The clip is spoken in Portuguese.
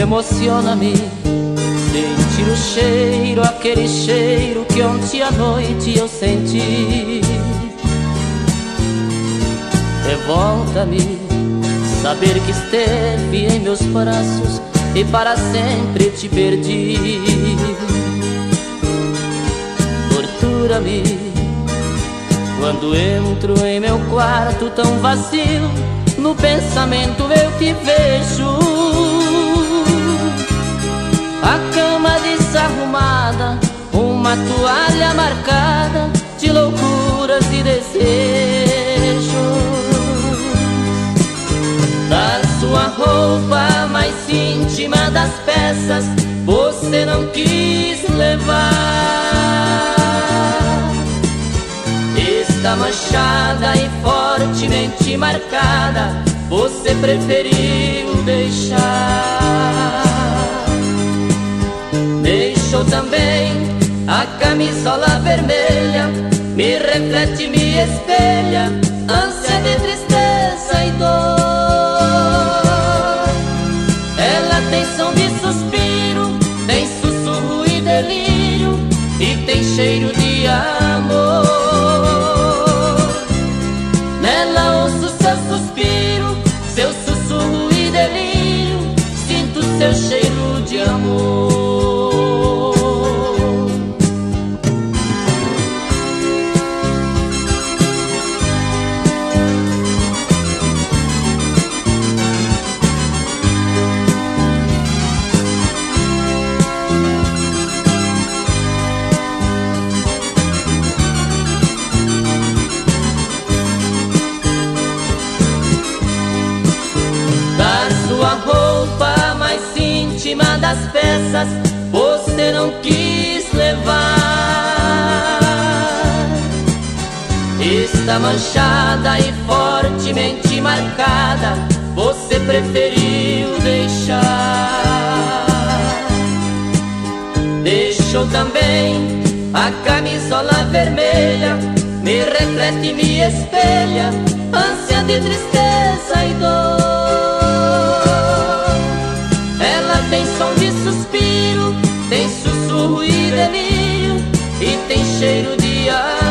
Emociona-me sentir o cheiro, aquele cheiro que ontem à noite eu senti. Revolta-me saber que esteve em meus braços e para sempre te perdi. Tortura-me quando entro em meu quarto tão vazio, no pensamento eu te vejo. A cama desarrumada, uma toalha marcada de loucuras e desejos. Da sua roupa mais íntima das peças, você não quis levar. Está manchada e fortemente marcada, você preferiu deixar. Deixou também a camisola vermelha, me reflete, me espelha, ânsia de tristeza e dor. Ela tem som de suspiro, tem sussurro e delírio, e tem cheiro de amor. Nela ouço seu suspiro, seu sussurro e delírio, sinto seu cheiro de amor. Das peças você não quis levar. Está manchada e fortemente marcada, você preferiu deixar. Deixou também a camisola vermelha, me reflete e me espelha, ânsia de tristeza e dor. Tem som de suspiro, tem sussurro e delírio, e tem cheiro de ar.